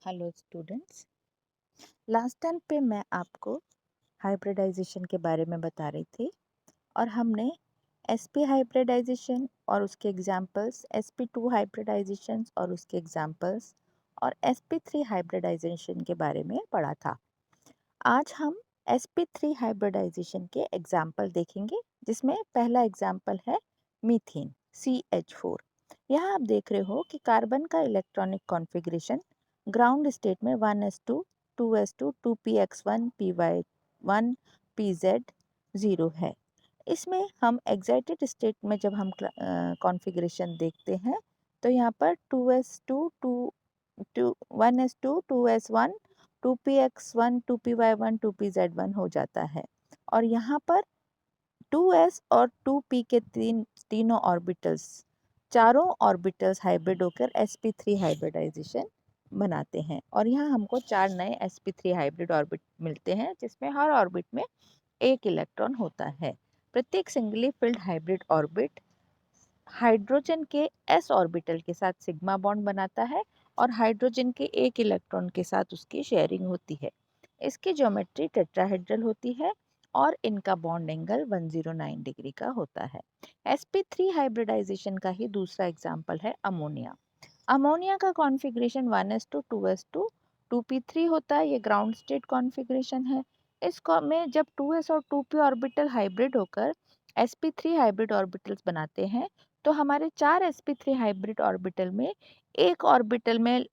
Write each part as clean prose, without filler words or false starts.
Hello students. Last time पे मैं आपको हाइब्रिडाइजेशन के बारे में बता रही थी और हमने sp हाइब्रिडाइजेशन और उसके एग्जांपल्स, sp2 हाइब्रिडाइजेशन और उसके एग्जांपल्स और sp3 हाइब्रिडाइजेशन के बारे में पढ़ा था। आज हम sp3 हाइब्रिडाइजेशन के एग्जांपल देखेंगे, जिसमें पहला एग्जांपल है मीथेन CH4। यहाँ आप देख रहे हो कि कार्बन का इलेक्ट्रॉनिक कॉन्फ़िगरेशन ग्राउंड स्टेट में 1s2 2s2 2px1 py1 pz0 है। इसमें हम एक्साइटेड स्टेट में जब हम कॉन्फ़िगरेशन देखते हैं तो यहाँ पर 2s2 2 1s2 2s1 2px1 2py1 2pz1 हो जाता है और यहाँ पर 2s और 2p के तीनों ऑर्बिटल्स, चारों ऑर्बिटल्स हाइब्रिड होकर sp3 हाइब्रिडाइजेशन बनाते हैं और यहाँ हमको 4 नए sp3 हाइब्रिड ऑर्बिट मिलते हैं, जिसमें हर ऑर्बिट में एक इलेक्ट्रॉन होता है। प्रत्येक singly field hybrid orbit hydrogen के s ऑर्बिटल के साथ सिग्मा बॉन्ड बनाता है और हाइड्रोजन के एक इलेक्ट्रॉन के साथ उसकी शेयरिंग होती है। इसकी ज्योमेट्री टेट्राहेड्रल होती है और इनका बॉन्ड एंगल 109 डिग्री का होता है। sp3 हाइब्रिडाइजेशन का ही दूसरा एग्जाम्पल है अमोनिया। अमोनिया का कॉन्फ़िगरेशन 1s2 2s2 2p3 होता है। ये ग्राउंड स्टेट कॉन्फ़िगरेशन है। इसको में जब 2s और 2p ऑर्बिटल हाइब्रिड होकर sp3 हाइब्रिड ऑर्बिटल्स बनाते हैं तो हमारे 4 sp3 हाइब्रिड ऑर्बिटल में एक ऑर्बिटल में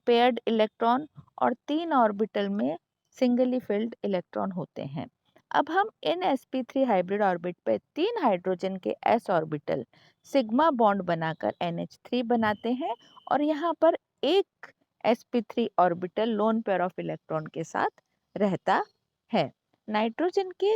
पेयर्ड इलेक्ट्रॉन और 3 ऑर्बिटल में सिंगली फिल्ड इलेक्ट्रॉन होते हैं। अब हम इन sp3 हाइब्रिड ऑर्बिट पे 3 हाइड्रोजन के s ऑर्बिटल सिग्मा बॉन्ड बनाकर NH3 बनाते हैं और यहाँ पर एक sp3 orbital lone pair of electron के साथ रहता है। नाइट्रोजन के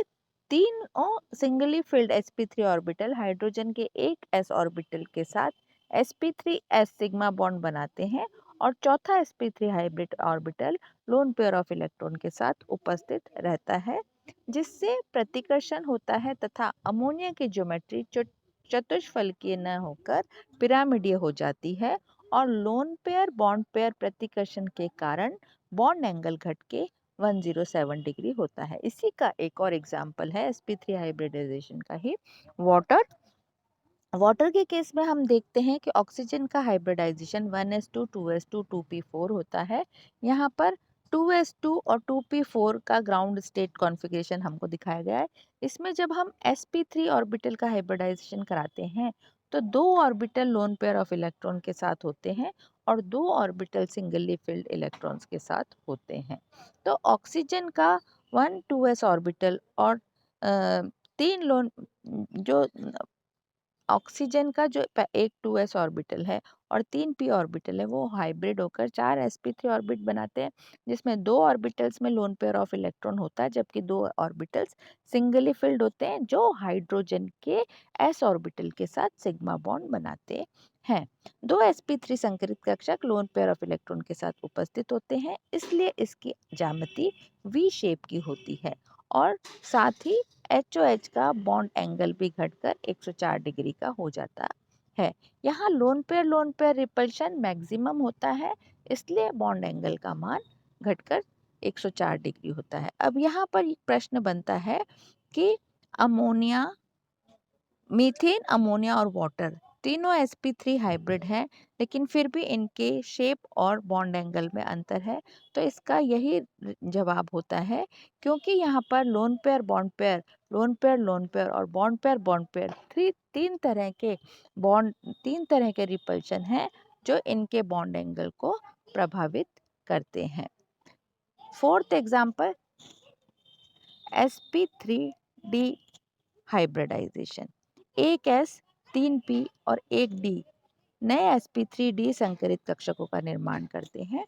तीनों singly field sp3 orbital hydrogen के एक s ऑर्बिटल के साथ sp3s सिग्मा बॉन्ड बनाते हैं और चौथा sp3 hybrid orbital lone pair of electron के साथ उपस्थित रहता है, जिससे प्रतिकर्षण होता है तथा अमोनिया की ज्योमेट्री चतुष्फलकीय न होकर पिरामिडीय हो जाती है और लोन पेयर बॉन्ड पेयर प्रतिकर्षण के कारण बॉन्ड एंगल घट के 107 डिग्री होता है। इसी का एक और एग्जाम्पल है sp3 हाइब्रिडाइजेशन का ही वाटर। वाटर के केस में हम देखते हैं कि ऑक्सीजन का हाइब्रिडाइजेशन 1s2 2s2 2p4 होता है। यहाँ पर 2s2 और 2p4 का ग्राउंड स्टेट कॉन्फ़िगरेशन हमको दिखाया गया है। इसमें जब हम sp3 ऑर्बिटल का हाइब्रिडाइजेशन कराते हैं तो 2 orbital lone pair of electron के साथ होते हैं और 2 ऑर्बिटल सिंगली फिल्ड इलेक्ट्रॉन्स के साथ होते हैं। तो ऑक्सीजन का 1 2s ऑर्बिटल और 3 लोन जो ऑक्सीजन का जो एक 2s ऑर्बिटल है और 3p ऑर्बिटल है वो हाइब्रिड होकर 4 sp3 ऑर्बिट बनाते हैं, जिसमें 2 ऑर्बिटल्स में लोन पेयर ऑफ इलेक्ट्रॉन होता है जबकि 2 ऑर्बिटल्स सिंगली फिल्ड होते हैं जो हाइड्रोजन के s ऑर्बिटल के साथ सिग्मा बॉन्ड बनाते हैं। 2 sp3 संकरित कक्षक लोन पेयर ऑफ इलेक्ट्रॉन के साथ उपस्थित होते हैं, इसलिए इसकी ज्यामिति वी शेप की होती है और साथ ही HOH का बॉन्ड एंगल भी घटकर 104 डिग्री का हो जाता है। यहाँ लोन पेयर रिपल्शन मैक्सिमम होता है, इसलिए बॉन्ड एंगल का मान घटकर 104 डिग्री होता है। अब यहाँ पर एक प्रश्न बनता है कि अमोनिया, मीथेन, अमोनिया और वाटर तीनों sp3 हाइब्रिड हैं, लेकिन फिर भी इनके शेप और बॉन्ड एंगल में अंतर है। तो इसका यही जवाब होता है, क्योंकि यहाँ पर lone pair bond pair, lone pair lone pair और बॉन्ड पेयर तीन तरह के रिपल्शन हैं जो इनके बॉन्ड एंगल को प्रभावित करते हैं। Fourth example sp3d hybridisation. एक S 3p और एक D नए sp3d संकरित कक्षकों का निर्माण करते हैं।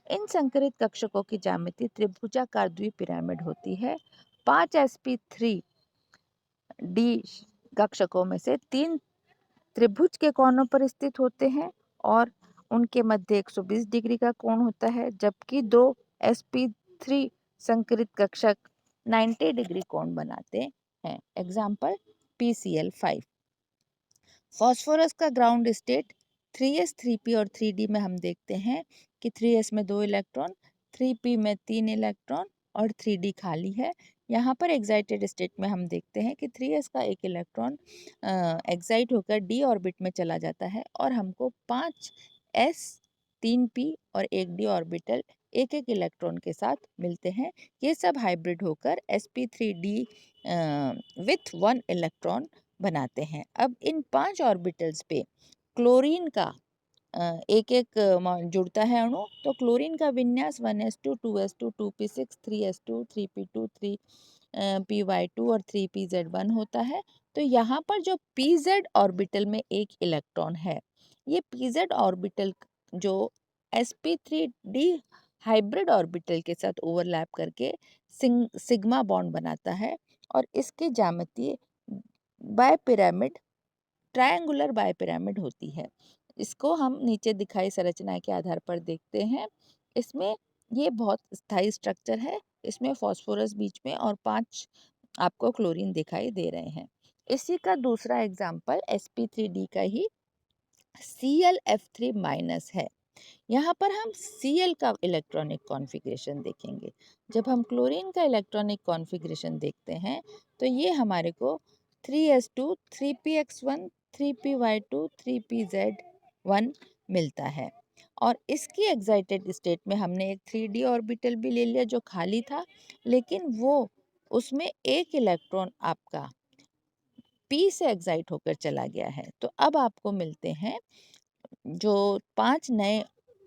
इन संकरित कक्षकों की ज्यामिति त्रिभुजाकार द्विपिरामिड होती है। 5 sp3d कक्षकों में से 3 त्रिभुज के कोनों पर स्थित होते हैं और उनके मध्य 120 डिग्री का कोण होता है, जबकि 2 sp3 संकरित कक्षक 90 डिग्री कोण बनाते हैं। Example PCl5। फास्फोरस का ग्राउंड स्टेट 3s 3p और 3d में हम देखते हैं कि 3s में 2 इलेक्ट्रॉन, 3p में 3 इलेक्ट्रॉन और 3d खाली है। यहाँ पर एक्साइटेड स्टेट में हम देखते हैं कि 3s का एक इलेक्ट्रॉन एक्साइट होकर d ऑर्बिट में चला जाता है और हमको 5s 3p और 1d ऑर्बिटल एक एक इलेक्ट्रॉन के साथ मिलते हैं। ये सब हाइब्रिड होकर sp3d विथ 1 इलेक्ट्रॉन बनाते हैं। अब इन 5 ऑर्बिटल्स पे क्लोरीन का एक एक जुड़ता है अणु। तो क्लोरीन का विन्यास 1s2 2s2 2p6 3s2 3p2 3py2 और 3pz1 होता है। तो यहाँ पर जो pz ऑर्बिटल में एक इलेक्ट्रॉन है, ये pz ऑर्बिटल जो sp3d हाइब्रिड ऑर्बिटल के साथ ओवरलैप करके सिग्मा बॉन्ड बनाता है और इसकी ज्यामिति बायपिरामिड ट्रायंगुलर बायपिरामिड होती है। इसको हम नीचे दिखाई संरचना के आधार पर देखते हैं। इसमें ये बहुत स्थायी स्ट्रक्चर है। इसमें फास्फोरस बीच में और 5 आपको क्लोरीन दिखाई दे रहे हैं। इसी का दूसरा एग्जाम्पल sp3d का ही Clf3 माइनस है। यहाँ पर हम Cl का इलेक्ट्रॉनिक कॉन्फ़िगरेशन देखेंगे। जब हम क्लोरीन का इलेक्ट्रॉनिक कॉन्फ़िगरेशन देखते हैं तो ये हमारे को 3s2 3px1 3py2 3pz1 मिलता है और इसकी एक्साइटेड स्टेट में हमने एक 3d ऑर्बिटल भी ले लिया जो खाली था, लेकिन वो उसमें एक इलेक्ट्रॉन आपका p से एक्साइट होकर चला गया है। तो अब आपको मिलते हैं जो 5 नए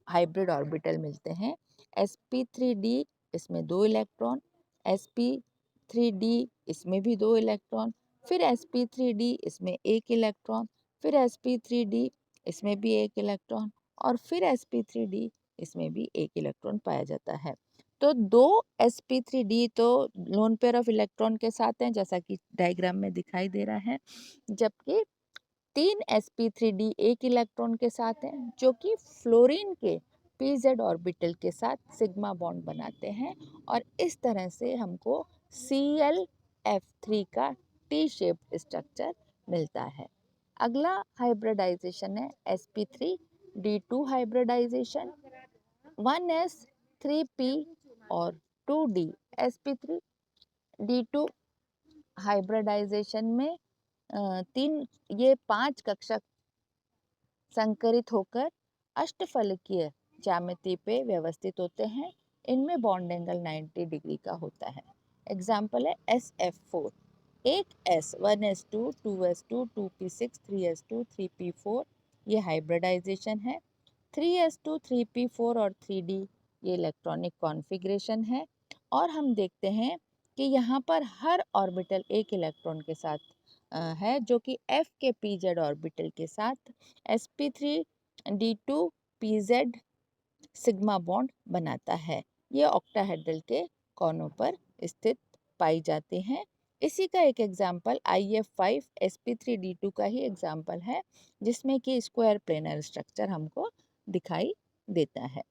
हाइब्रिड ऑर्बिटल मिलते हैं। sp3d इसमें 2 इलेक्ट्रॉन, sp3d इसमें भी 2 इलेक्ट्रॉन, फिर sp3d इसमें 1 इलेक्ट्रॉन, फिर sp3d इसमें भी 1 इलेक्ट्रॉन और फिर sp3d इसमें भी 1 इलेक्ट्रॉन पाया जाता है। तो 2 sp3d तो लोन पेयर ऑफ इलेक्ट्रॉन के साथ हैं जैसा कि डायग्राम में दिखाई दे रहा है, जबकि 3 sp3d एक इलेक्ट्रॉन के साथ हैं जो कि फ्लोरीन के pz ऑर्बिटल के साथ सिग्मा बॉन्ड बनाते हैं और इस तरह से हमको Clf3 का टी शेप्ड स्ट्रक्चर मिलता है। अगला हाइब्रिडाइजेशन है sp3d2 हाइब्रिडाइजेशन। 1s 3p और 2d sp3d2 हाइब्रिडाइजेशन में तीन ये 5 कक्षक संकरित होकर अष्टफलकीय ज्यामिति पे व्यवस्थित होते हैं। इनमें बॉन्ड एंगल 90 डिग्री का होता है। एग्जाम्पल है SF4, एक S 1s2 2s2 2p6 3s2 3p4 ये हाइब्रिडाइजेशन है। 3s2 3p4 और 3d ये इलेक्ट्रॉनिक कॉन्फ़िगरेशन है और हम देखते हैं कि यहाँ पर हर ऑर्बिटल एक इलेक्ट्रॉन के साथ है जो कि F के pz ऑर्बिटल के साथ sp3d2 pz सिग्मा बॉन्ड बनाता है। ये ऑक्टाहेड्रल के कोनों पर स्थित पाई जाते हैं। इसी का एक एग्जाम्पल IF5 sp3d2 का ही एग्जाम्पल है जिसमें कि स्क्वायर प्लेनर स्ट्रक्चर हमको दिखाई देता है।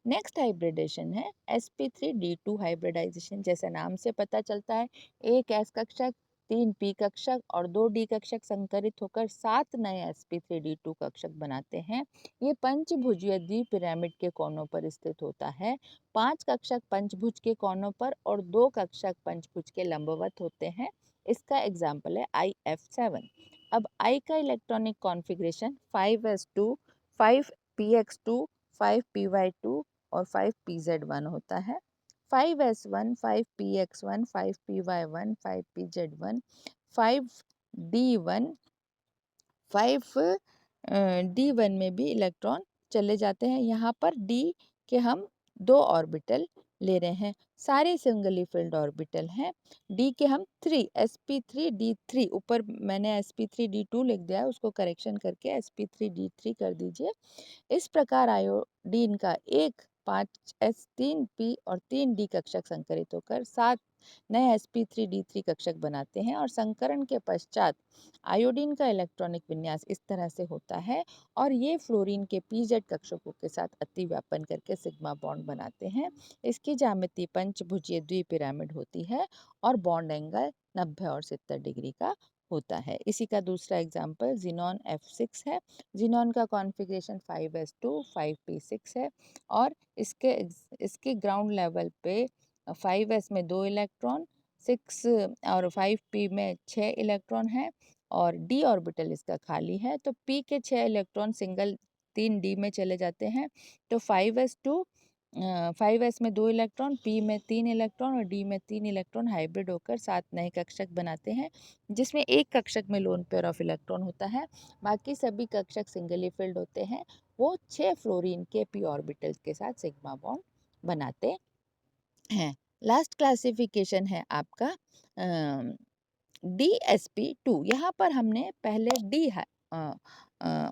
नेक्स्ट हाइब्रिडेशन है sp3d2 हाइब्रिडाइजेशन। जैसे नाम से पता चलता है, एक s कक्षक 3 p कक्षक और 2 d कक्षक संकरित होकर 7 नए sp3d2 कक्षक बनाते हैं। ये पंचभुजीय द्विपिरामिड के कोनों पर स्थित होता है। 5 कक्षक पंचभुज के कोनों पर और 2 कक्षक पंचभुज के लंबवत होते हैं। इसका एग्जाम्पल है IF7। अब I का electronic configuration 5s2 5px2 5py2 और 5pz1 होता है। 5s1 5px1 5py1 5pz1 5d1 5d1 में भी इलेक्ट्रॉन चले जाते हैं। यहाँ पर d के हम 2 ऑर्बिटल ले रहे हैं, सारे सिंगली फिल्ड ऑर्बिटल हैं। d के हम 3 sp3d3, ऊपर मैंने sp3d2 लिख दिया है, उसको करेक्शन करके sp3d3 कर दीजिए। इस प्रकार आयोडीन का एक 5s 3p और 3d कक्षक संकरित होकर 7 नए sp3d3 कक्षक बनाते हैं और संकरण के पश्चात आयोडीन का इलेक्ट्रॉनिक विन्यास इस तरह से होता है और ये फ्लोरीन के pz कक्षकों के साथ अतिव्यापन करके सिग्मा बॉन्ड बनाते हैं। इसकी ज्यामिति पंचभुजीय द्विपिरामिड होती है और बॉन्ड एंगल 90 और 70 डिग्री का होता है। इसी का दूसरा एग्जाम्पल ज़ीनॉन F6 है। ज़ीनॉन का कॉन्फ़िगरेशन 5s2 5p6 है और इसके ग्राउंड लेवल पे 5s में 2 इलेक्ट्रॉन, 6 और 5p में 6 इलेक्ट्रॉन है और d ऑर्बिटल इसका खाली है। तो p के 6 इलेक्ट्रॉन सिंगल 3d में चले जाते हैं। तो 5s2 5s में 2 इलेक्ट्रॉन, p में 3 इलेक्ट्रॉन और d में 3 इलेक्ट्रॉन हाइब्रिड होकर 7 नए कक्षक बनाते हैं, जिसमें एक कक्षक में लोन पेयर ऑफ इलेक्ट्रॉन होता है। बाकी सभी कक्षक सिंगली फिल्ड होते हैं। वो 6 फ्लोरीन के p ऑर्बिटल्स के साथ सिग्मा बॉन्ड बनाते हैं। लास्ट क्लासिफिकेशन है आपका DsP2। यहाँ पर हमने पहले d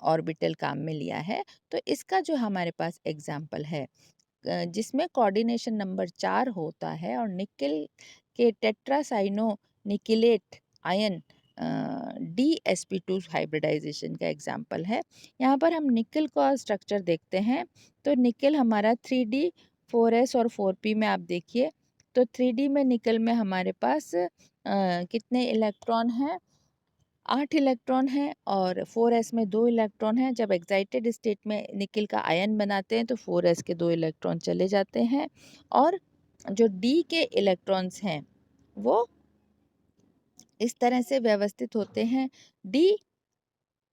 ऑर्बिटल काम में लिया है। तो इसका जो हमारे पास एग्जाम्पल है जिसमें कोऑर्डिनेशन नंबर 4 होता है और निकेल के टेट्रासाइनो निकेलेट आयन DsP2 हाइब्रिडाइजेशन का एग्जाम्पल है। यहाँ पर हम निकेल का स्ट्रक्चर देखते हैं। तो निकेल हमारा 3D 4s और 4p में आप देखिए। तो 3D में निकेल में हमारे पास कितने इलेक्ट्रॉन हैं? 8 इलेक्ट्रॉन हैं और 4s में 2 इलेक्ट्रॉन हैं। जब एक्साइटेड स्टेट में निकेल का आयन बनाते हैं तो 4s के 2 इलेक्ट्रॉन चले जाते हैं और जो d के इलेक्ट्रॉन्स हैं वो इस तरह से व्यवस्थित होते हैं। d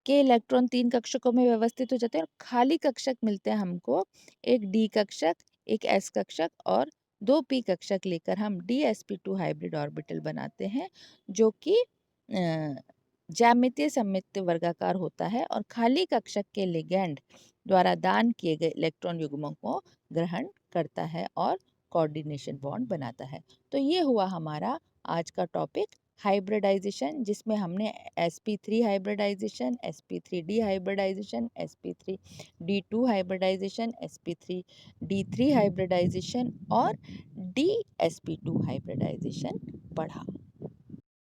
के इलेक्ट्रॉन 3 कक्षकों में व्यवस्थित हो जाते हैं और खाली कक्षक मिलते हैं हमको, एक d कक्षक, एक s कक्षक और 2 p कक्षक लेकर हम DsP2 हाइब्रिड ऑर्बिटल बनाते हैं, जो कि ज्यामितीय सममित वर्गाकार होता है और खाली कक्षक के लिगैंड द्वारा दान किए गए इलेक्ट्रॉन युग्मों को ग्रहण करता है और कोऑर्डिनेशन बॉन्ड बनाता है। तो ये हुआ हमारा आज का टॉपिक हाइब्रिडाइजेशन, जिसमें हमने sp3 hybridisation, sp3d hybridisation, sp3d2 hybridisation, sp3d3 hybridisation और dsp2 हाइब्रिडाइजेशन पढ़ा।